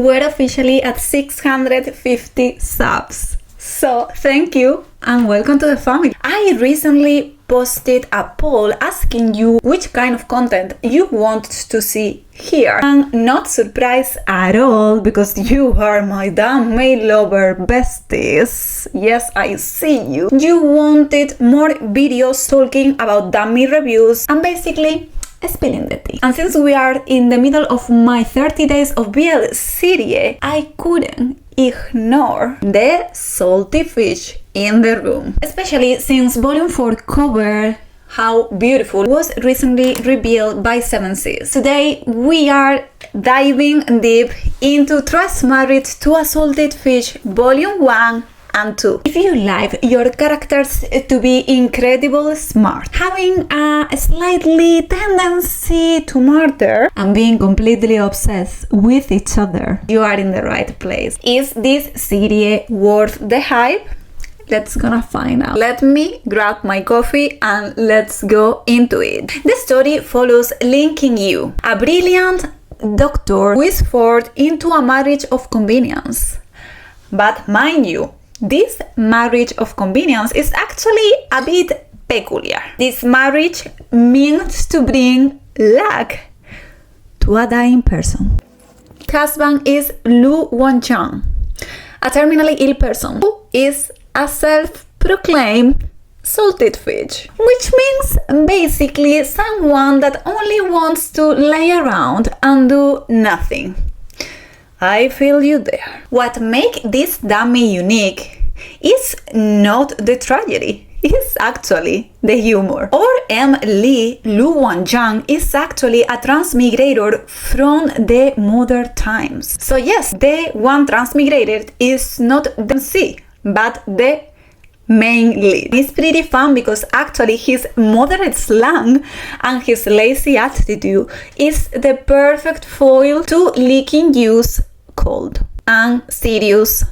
We're officially at 650 subs. So thank you and welcome to the family. I recently posted a poll asking you which kind of content you want to see here. And not surprised at all because you are my Danmei lover besties. Yes, I see you. You wanted more videos talking about Danmei reviews and basically spilling the tea. And since we are in the middle of my 30 days of BL series, I couldn't ignore the salty fish in the room. Especially since volume 4 cover How Beautiful was recently revealed by 7 Seas. Today we are diving deep into Thrice Married to a Salted Fish volume 1 and 2. If you like your characters to be incredibly smart, having a slightly tendency to murder, and being completely obsessed with each other, you are in the right place. Is this series worth the hype? Let's gonna find out. Let me grab my coffee and let's go into it. The story follows Qingyu, a brilliant doctor who is forced into a marriage of convenience. But mind you, this marriage of convenience is actually a bit peculiar. This marriage means to bring luck to a dying person. Husband is Wancheng, a terminally ill person who is a self-proclaimed salted fish, which means basically someone that only wants to lay around and do nothing. I feel you there. What makes this Danmei unique is not the tragedy, it's actually the humor. Or Lu Wancheng is actually a transmigrator from the modern times. So yes, the one transmigrated is not MC, but the main lead. It's pretty fun because actually his moderate slang and his lazy attitude is the perfect foil to Qingyu's cold and serious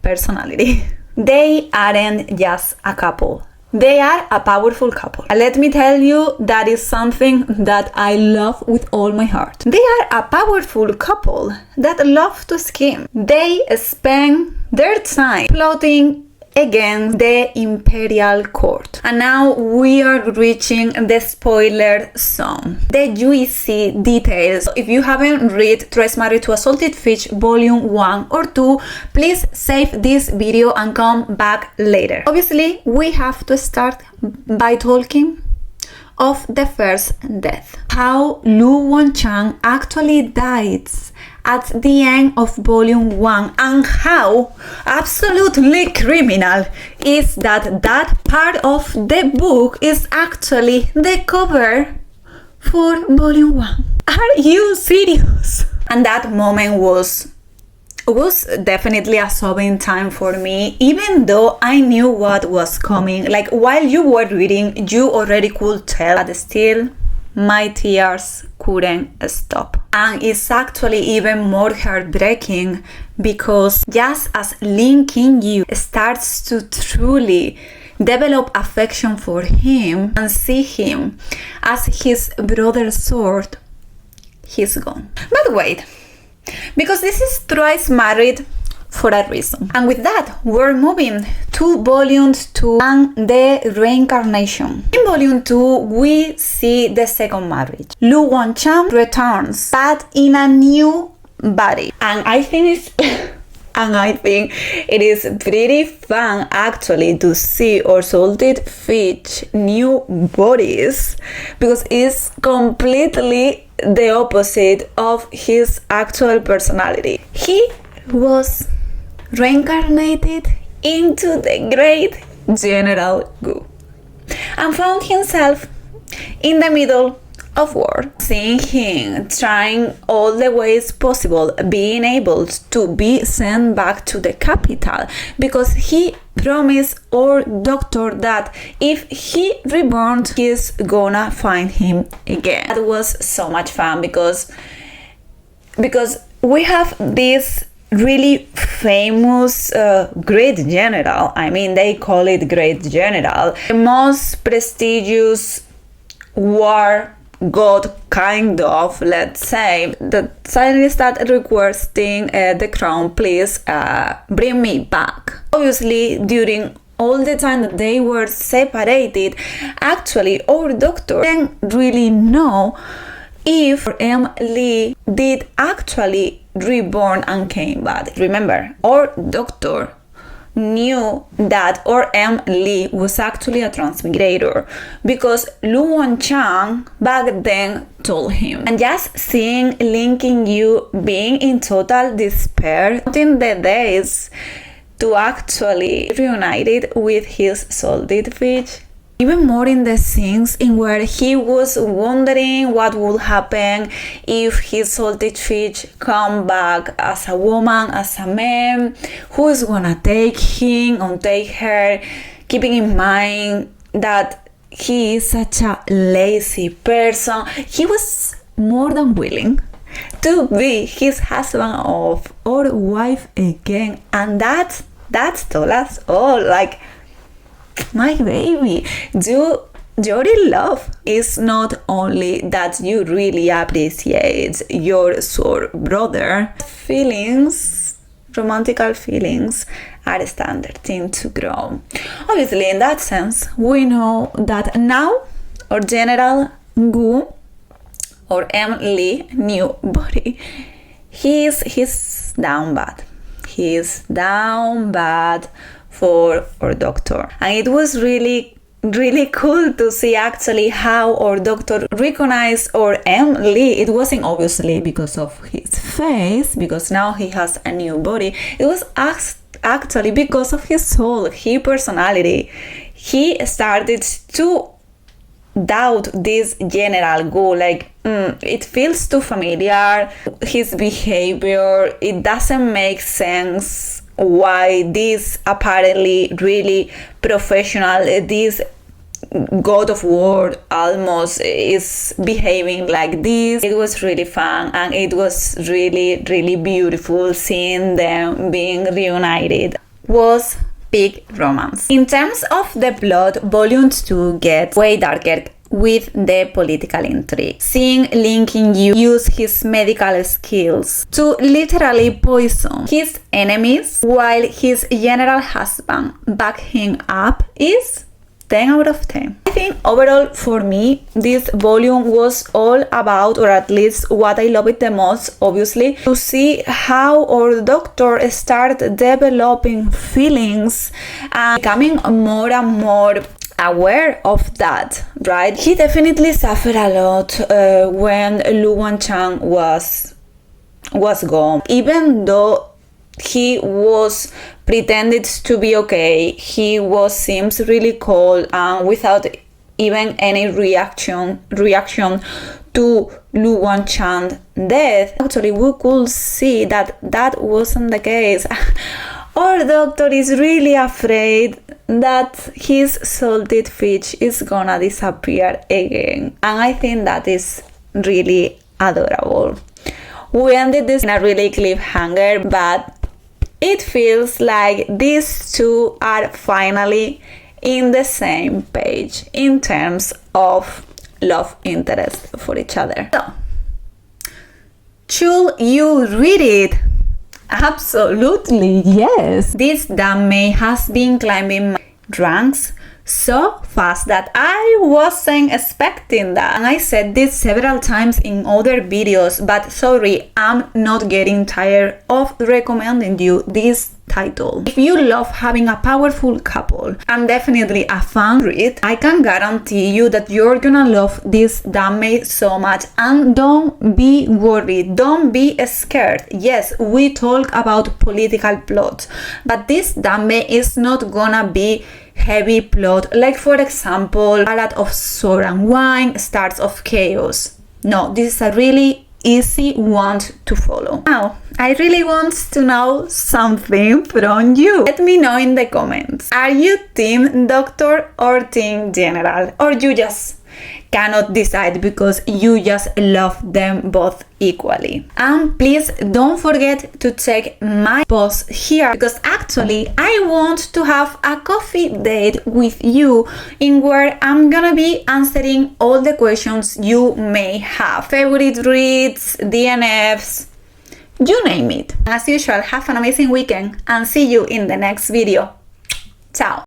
personality. They aren't just a couple. They are a powerful couple. Let me tell you, that is something that I love with all my heart. They are a powerful couple that love to scheme. They spend their time plotting against the imperial court. And now we are reaching the spoiler zone. The juicy details. If you haven't read Thrice Married to a Salted Fish volume 1 or 2, please save this video and come back later. Obviously, we have to start by talking of the first death. How Lu Wancheng actually dies at the end of volume 1, and how absolutely criminal is that part of the book is actually the cover for volume 1. Are you serious? And that moment was definitely a sobbing time for me, even though I knew what was coming. Like, while you were reading, you already could tell, but still my tears couldn't stop. And it's actually even more heartbreaking because just as Qingyu starts to truly develop affection for him and see him as his brother's sword, he's gone. But wait, because this is Thrice Married for a reason. And with that, we're moving to volume 2 and the Reincarnation. In volume 2, we see the second marriage. Lu Wancheng returns, but in a new body. And I think it is pretty fun actually to see our salted fish new bodies, because it's completely the opposite of his actual personality. He was reincarnated into the great General Gu and found himself in the middle of war. Seeing him trying all the ways possible, being able to be sent back to the capital because he promised our doctor that if he reborn, he's gonna find him again. That was so much fun because we have this really famous great general. I mean, they call it great general, the most prestigious war God, kind of, let's say. The suddenly start requesting the crown, please bring me back. Obviously, during all the time that they were separated, actually our doctor didn't really know if Lee did actually reborn and came back. Remember, our doctor knew that our Lee was actually a transmigrator because Lu Wancheng back then told him. And just seeing Lin Qingyu being in total despair, counting the days to actually reunited with his salted fish. Even more in the scenes in where he was wondering what would happen if his salted fish come back as a woman, as a man, who is gonna take him or take her, keeping in mind that he is such a lazy person. He was more than willing to be his husband of or wife again, and that told us all, like, my baby, Jody love is not only that you really appreciate your soul brother. Feelings, romantical feelings, are a standard thing to grow. Obviously, in that sense, we know that now our General Gu or Lee new body, he's down bad. He's down bad for our doctor, and it was really cool to see actually how our doctor recognized our Lee. It wasn't obviously because of his face, because now he has a new body. It was actually because of his soul, his personality. He started to doubt this General Gu, like, it feels too familiar, his behavior, it doesn't make sense why this apparently really professional, this god of war almost is behaving like this. It was really fun, and it was really beautiful seeing them being reunited. Was big romance. In terms of the plot, Volume 2 gets way darker with the political intrigue. Seeing Lin Qingyu use his medical skills to literally poison his enemies while his general husband back him up is 10 out of 10. I think overall for me, this volume was all about, or at least what I love it the most, obviously, to see how our doctor started developing feelings and becoming more and more aware of that, right? He definitely suffered a lot when Lu Wancheng was gone. Even though he was pretended to be okay, he seems really cold and without even any reaction to Lu Wancheng's death. Actually, we could see that wasn't the case. Our doctor is really afraid that his salted fish is gonna disappear again, and I think that is really adorable. We ended this in a really cliffhanger, but it feels like these two are finally in the same page in terms of love interest for each other. So, should you read it? Absolutely, yes. This Danmei has been climbing my ranks so fast that I wasn't expecting that. And I said this several times in other videos, but sorry, I'm not getting tired of recommending you this title. If you love having a powerful couple and definitely a fun read, I can guarantee you that you're gonna love this Danmei so much. And don't be worried, don't be scared. Yes, we talk about political plots, but this Danmei is not gonna be heavy plot, like for example Ballad of Sword and Wine, Stars of Chaos. No, this is a really easy one to follow. Now, I really want to know something from you. Let me know in the comments. Are you Team Doctor or Team General? Or you just cannot decide because you just love them both equally. And please don't forget to check my post here, because actually I want to have a coffee date with you in where I'm gonna be answering all the questions you may have. Favorite reads, DNFs, you name it. As usual, have an amazing weekend and see you in the next video. Ciao!